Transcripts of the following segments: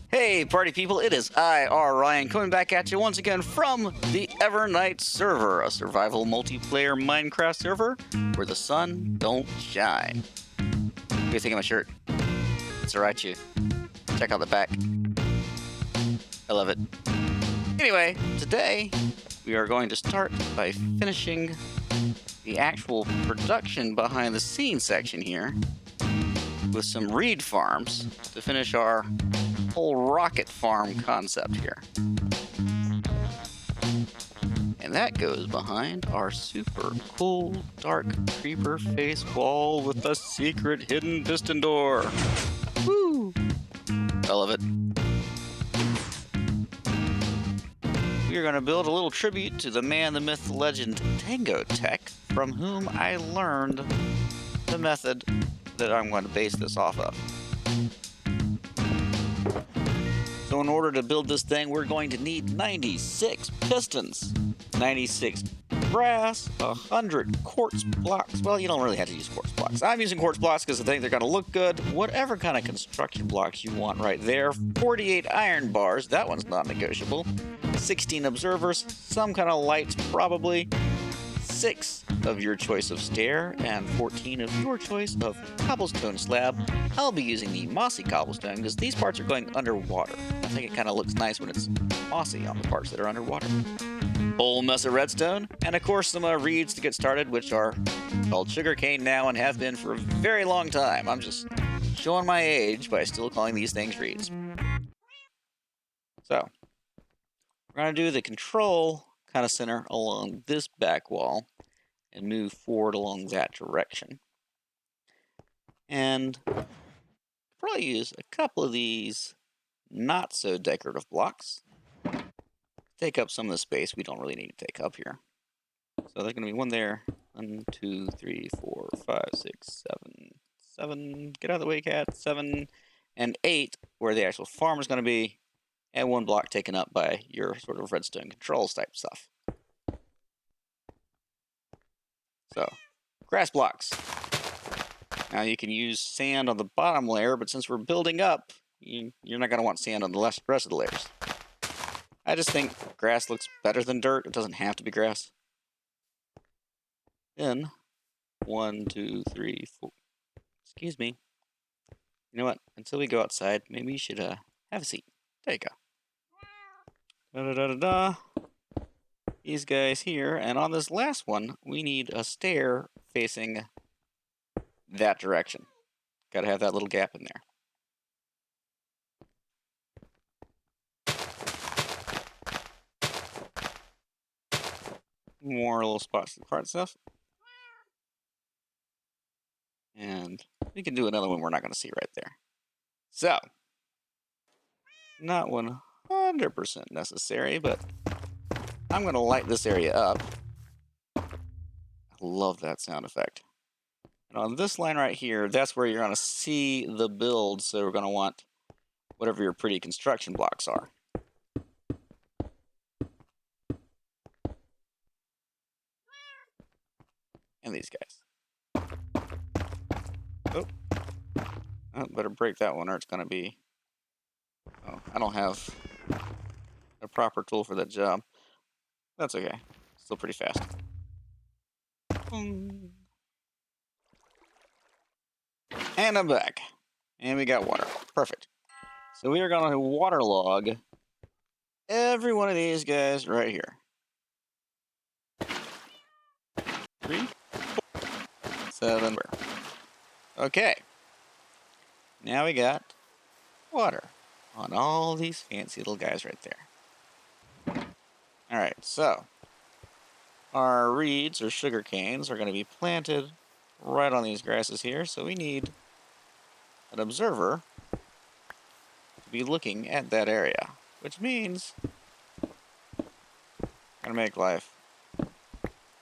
Hey, party people, it is Ryan, coming back at you once again from the Evernight server, a survival multiplayer Minecraft server where the sun don't shine. What do you think of my shirt? It's alright, you. Check out the back. I love it. Anyway, today we are going to start by finishing the actual production behind the scenes section here with some reed farms to finish our whole rocket farm concept here. And that goes behind our super cool dark creeper face wall with a secret hidden piston door. Woo! I love it. We are going to build a little tribute to the man, the myth, the legend, Tango Tech, from whom I learned the method that I'm going to base this off of. So in order to build this thing, we're going to need 96 pistons, 96 brass, 100 quartz blocks. Well, you don't really have to use quartz blocks. I'm using quartz blocks because I think they're going to look good. Whatever kind of construction blocks you want right there. 48 iron bars. That one's non-negotiable. 16 observers. Some kind of lights, probably. 6 of your choice of stair, and 14 of your choice of cobblestone slab. I'll be using the mossy cobblestone because these parts are going underwater. I think it kind of looks nice when it's mossy on the parts that are underwater. Whole mess of redstone, and of course some reeds to get started, which are called sugarcane now and have been for a very long time. I'm just showing my age by still calling these things reeds. So, we're going to do the control kind of center along this back wall and move forward along that direction. And probably use a couple of these not so decorative blocks. Take up some of the space we don't really need to take up here. So there's going to be one there. 1, 2, 3, 4, 5, 6, 7, 7. Get out of the way, cat. 7 and 8, where the actual farm is going to be, and one block taken up by your sort of redstone controls type stuff. So, grass blocks. Now you can use sand on the bottom layer, but since we're building up, you're not going to want sand on the rest of the layers. I just think grass looks better than dirt. It doesn't have to be grass. Then, 1, 2, 3, 4. Excuse me. You know what? Until we go outside, maybe you should have a seat. There you go. Da-da-da-da-da. These guys here, and on this last one, we need a stair facing that direction. Gotta have that little gap in there. More little spots to the part stuff. And we can do another one we're not going to see right there. So, not 100% necessary, but I'm going to light this area up. I love that sound effect. And on this line right here, that's where you're going to see the build, so we're going to want whatever your pretty construction blocks are. And these guys. Oh. Oh, better break that one or it's going to be... Oh, I don't have a proper tool for that job. That's okay. Still pretty fast. And I'm back. And we got water. Perfect. So we are going to waterlog every one of these guys right here. 3, 4, 7. Okay. Now we got water on all these fancy little guys right there. Alright, so our reeds or sugar canes are going to be planted right on these grasses here, so we need an observer to be looking at that area, which means we're going to make life a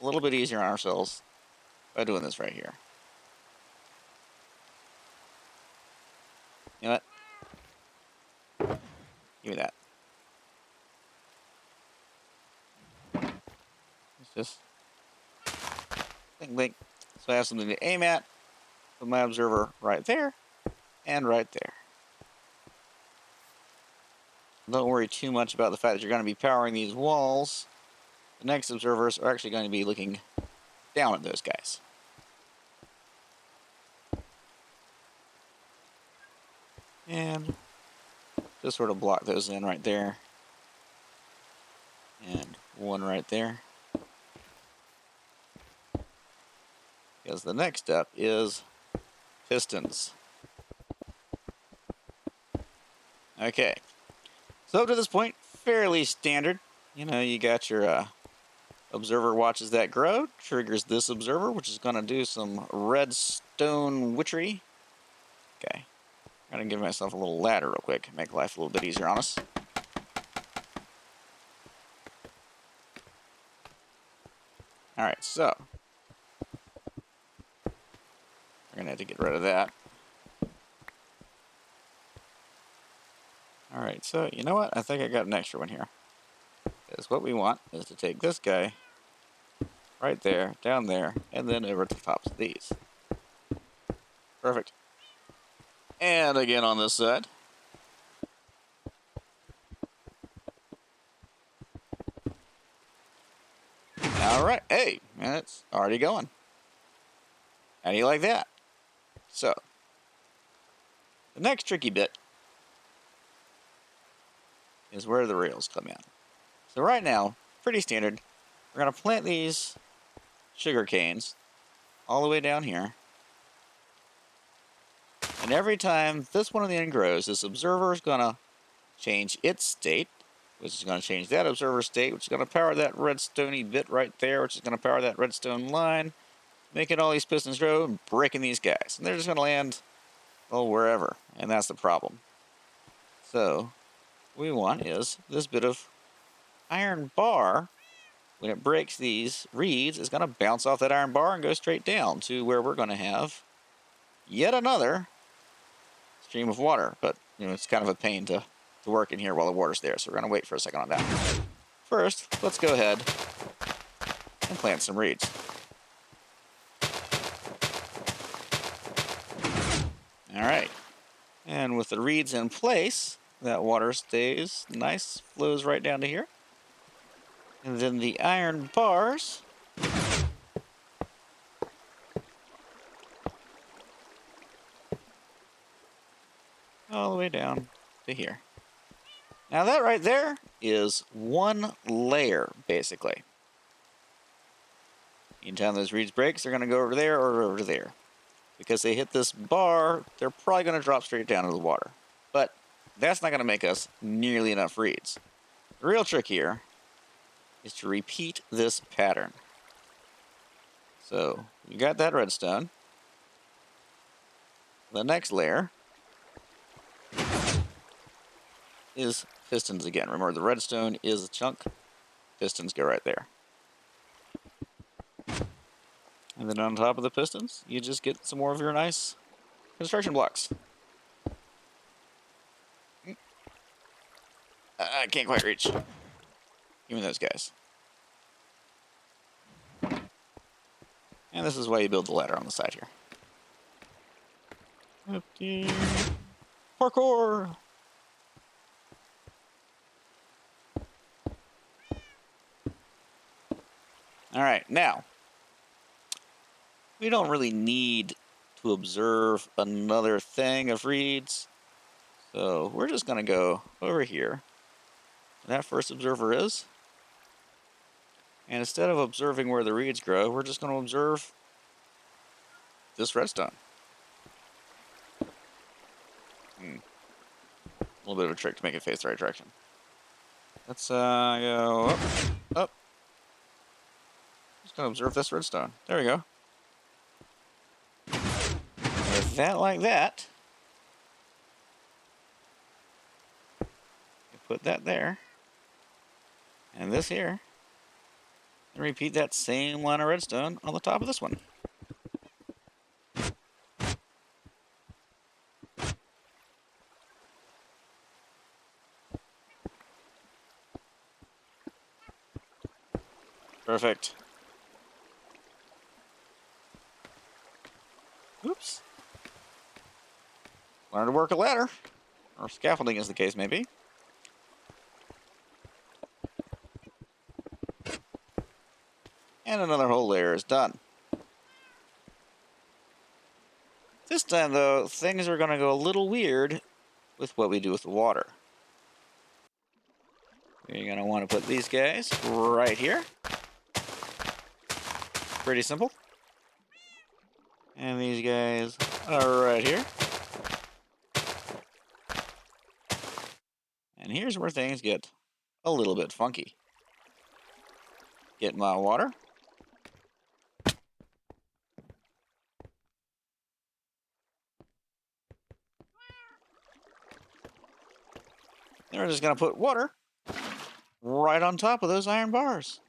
little bit easier on ourselves by doing this right here. You know what? Give me that. It's just blink, blink. So I have something to aim at with my observer right there and right there. don't worry too much about the fact that you're going to be powering these walls. The next observers are actually going to be looking down at those guys. And just sort of block those in right there. And one right there. Because the next step is pistons. Okay. So up to this point, fairly standard. You know, you got your observer watches that grow, triggers this observer, which is going to do some redstone witchery. Okay. I'm going to give myself a little ladder real quick, make life a little bit easier on us. Alright, so we're going to have to get rid of that. Alright, so you know what? I think I got an extra one here. Because what we want is to take this guy right there, down there, and then over to the tops of these. Perfect. And again on this side. Alright, hey, and it's already going. How do you like that? So, the next tricky bit is where the rails come in. So right now, pretty standard, we're going to plant these sugar canes all the way down here. And every time this one on the end grows, this observer is going to change its state, which is going to change that observer state, which is going to power that redstone-y bit right there, which is going to power that redstone line, making all these pistons grow and breaking these guys. And they're just going to land, oh, wherever. And that's the problem. So, what we want is this bit of iron bar, when it breaks these reeds, is going to bounce off that iron bar and go straight down to where we're going to have yet another stream of water. But, you know, it's kind of a pain to work in here while the water's there, so we're going to wait for a second on that. First, let's go ahead and plant some reeds. Alright, and with the reeds in place, that water stays nice, flows right down to here. And then the iron bars all the way down to here. Now that right there is one layer, basically. Anytime those reeds breaks, they're going to go over there or over there. Because they hit this bar, they're probably going to drop straight down into the water. But that's not going to make us nearly enough reeds. The real trick here is to repeat this pattern. So, you got that redstone. The next layer is pistons again. Remember, the redstone is a chunk. Pistons go right there. And then on top of the pistons, you just get some more of your nice construction blocks. I can't quite reach. Give me those guys. And this is why you build the ladder on the side here. Okay. Parkour! Alright, now, we don't really need to observe another thing of reeds. So we're just going to go over here. That first observer is. And instead of observing where the reeds grow, we're just going to observe this redstone. A little bit of a trick to make it face the right direction. Let's go up, up. Just going to observe this redstone. There we go. With that like that, you put that there, and this here, and repeat that same line of redstone on the top of this one. Perfect. Oops. Learn to work a ladder, or scaffolding as the case may be. And another whole layer is done. This time, though, things are going to go a little weird with what we do with the water. You're going to want to put these guys right here. Pretty simple. And these guys are right here. And here's where things get a little bit funky. Get my water. Then we're just going to put water right on top of those iron bars.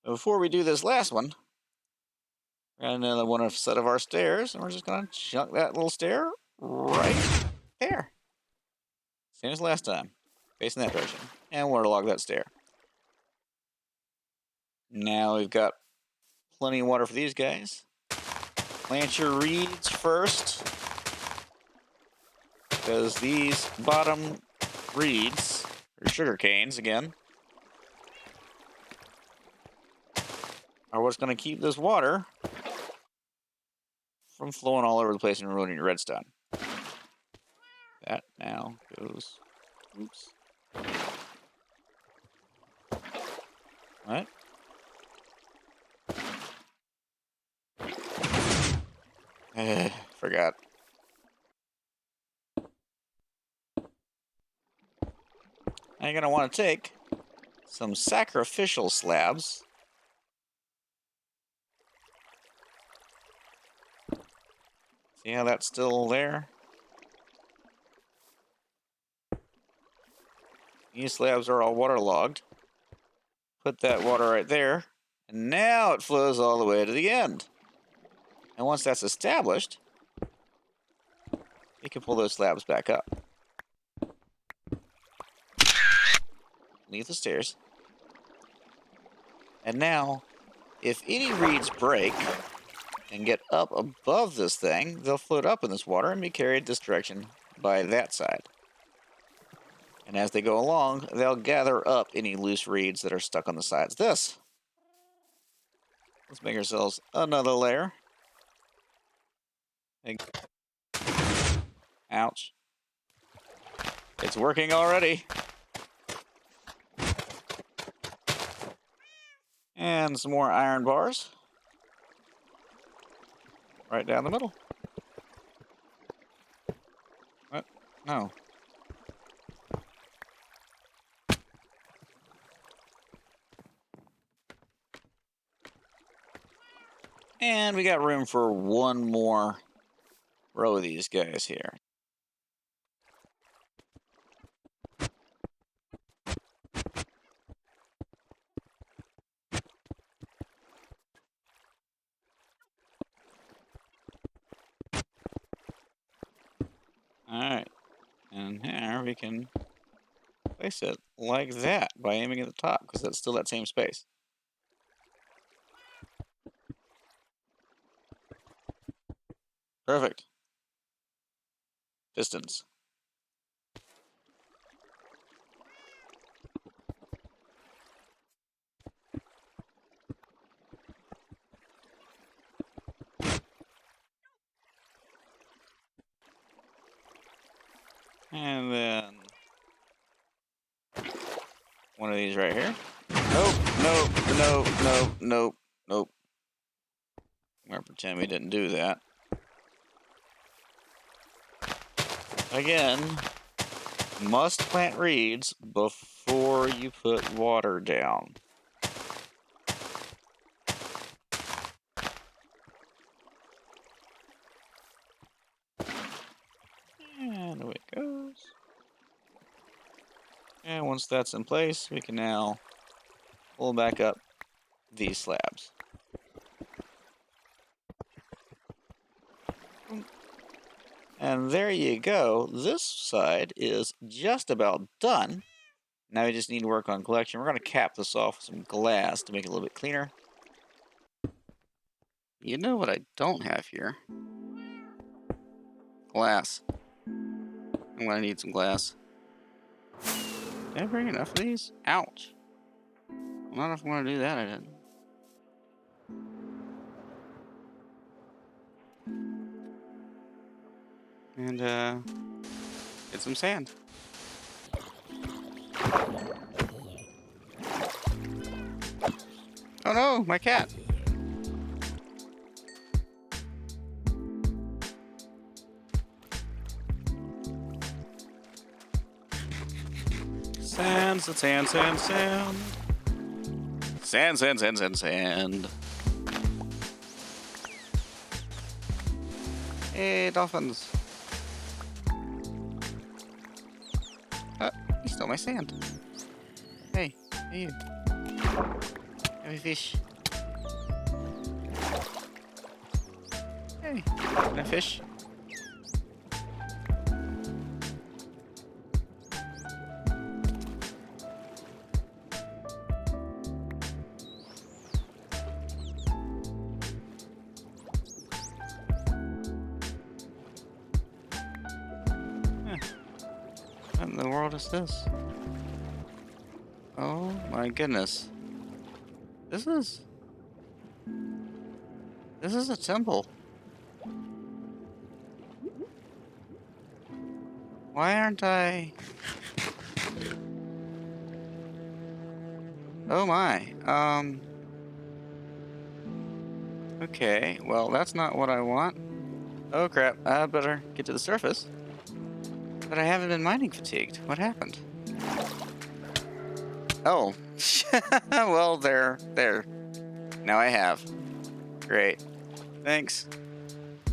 Before we do this last one, we're going to want a set of our stairs, and we're just going to chunk that little stair right there. Same as last time, facing that direction. And waterlog that stair. Now we've got plenty of water for these guys. Plant your reeds first, because these bottom reeds, or sugar canes again, are what's going to keep this water from flowing all over the place and ruining your redstone. That now goes... Oops. What? Forgot. Now you're going to want to take some sacrificial slabs. See how that's still there? These slabs are all waterlogged. Put that water right there, and now it flows all the way to the end. And once that's established, you can pull those slabs back up. Leave the stairs. And now, if any reeds break and get up above this thing, they'll float up in this water and be carried this direction by that side. And as they go along, they'll gather up any loose reeds that are stuck on the sides of this. Let's make ourselves another layer. Ouch. It's working already. And some more iron bars. Right down the middle. What? No. And we got room for one more row of these guys here. Alright. And here we can place it like that by aiming at the top, because that's still that same space. Perfect. Pistons. And then one of these right here. Nope, nope, nope, nope, nope, nope. I'm gonna pretend we didn't do that. Again, must plant reeds before you put water down. And away it goes. And once that's in place, we can now pull back up these slabs. And there you go. This side is just about done. Now we just need to work on collection. We're going to cap this off with some glass to make it a little bit cleaner. You know what I don't have here? Glass. I'm going to need some glass. Did I bring enough of these? Ouch. Well, not if I want to do that, I didn't. And, get some sand. Oh no, my cat! Sand, sand, sand, sand. Sand, sand, sand, sand, sand. Hey, dolphins. You stole my sand. Hey, you. Have a fish. Hey, can I fish? What in the world is this? Oh my goodness. This is a temple. Why aren't I? Oh my. Okay, well that's not what I want. Oh crap, I better get to the surface. But I haven't been mining fatigued. What happened? Oh. Well, there. Now I have. Great. Thanks.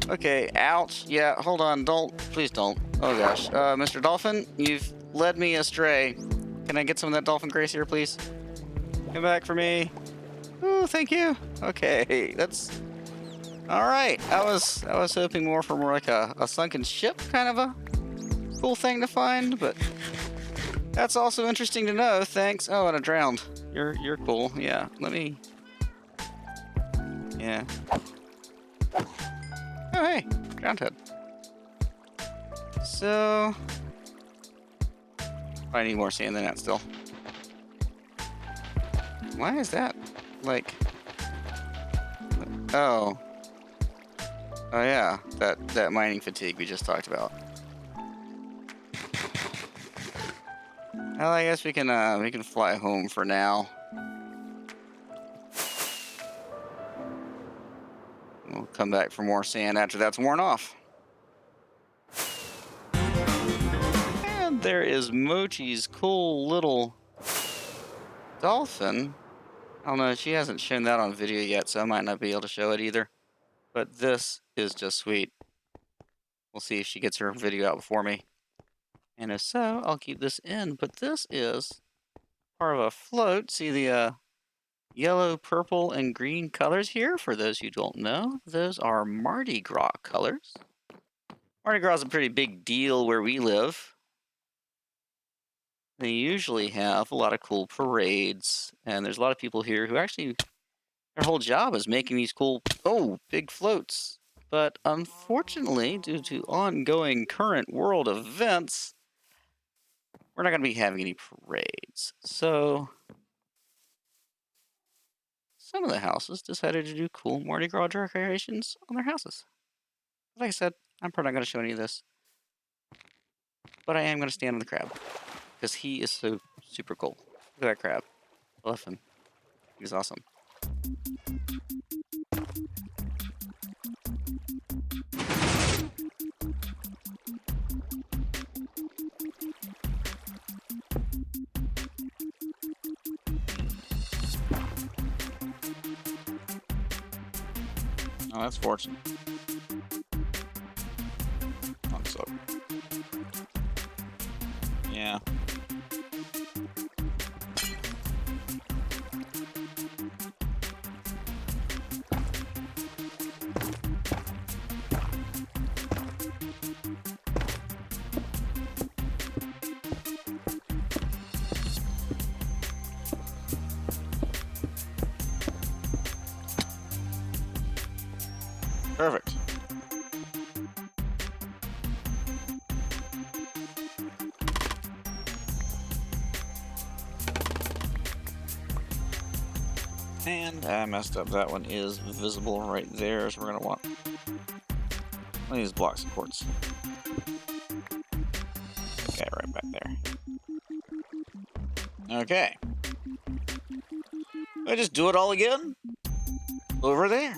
Okay, ouch. Yeah, hold on. Please don't. Oh gosh. Mr. Dolphin, you've led me astray. Can I get some of that dolphin grace here, please? Come back for me. Oh, thank you. Okay, that's... Alright, I was hoping more for more like a sunken ship kind of a cool thing to find, but that's also interesting to know. Thanks. Oh, and I drowned. You're cool. Yeah. Let me. Yeah. Oh hey, drowned head. So I need more sand than that still. Why is that? Like. Oh. Oh yeah, that mining fatigue we just talked about. Well, I guess we can fly home for now. We'll come back for more sand after that's worn off. And there is Mochi's cool little dolphin. I don't know, she hasn't shown that on video yet, so I might not be able to show it either. But this is just sweet. We'll see if she gets her video out before me. And if so, I'll keep this in. But this is part of a float. See the yellow, purple, and green colors here? For those who don't know, those are Mardi Gras colors. Mardi Gras is a pretty big deal where we live. They usually have a lot of cool parades, and there's a lot of people here who actually, their whole job is making these cool, big floats. But unfortunately, due to ongoing current world events, we're not going to be having any parades. So some of the houses decided to do cool Mardi Gras decorations on their houses. Like I said, I'm probably not going to show any of this. But I am going to stand on the crab. Because he is so super cool. Look at that crab. I love him. He's awesome. Oh, that's fortunate. I'm sorry. Yeah. And I messed up. That one is visible right there, so we're going to want one of these blocks of quartz. Okay, right back there. Okay. I just do it all again? Over there.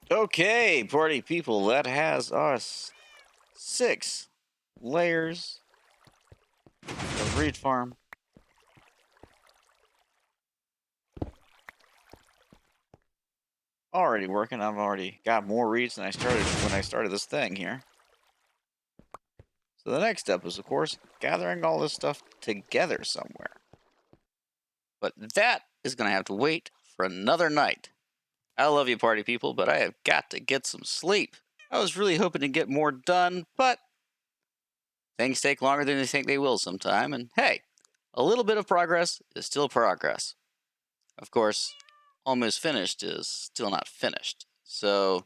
Okay, party people, that has us 6 layers of reed farm. Already working. I've already got more reeds than I started when I started this thing here. So the next step is, of course, gathering all this stuff together somewhere. But that is going to have to wait for another night. I love you, party people, but I have got to get some sleep. I was really hoping to get more done, but things take longer than you think they will sometime, and hey, a little bit of progress is still progress. Of course, almost finished is still not finished. So,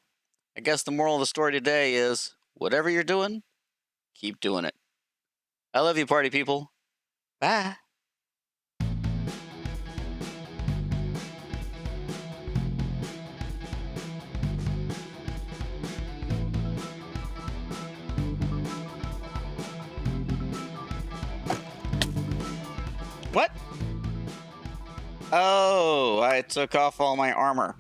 I guess the moral of the story today is, whatever you're doing, keep doing it. I love you, party people. Bye. What? Oh, I took off all my armor.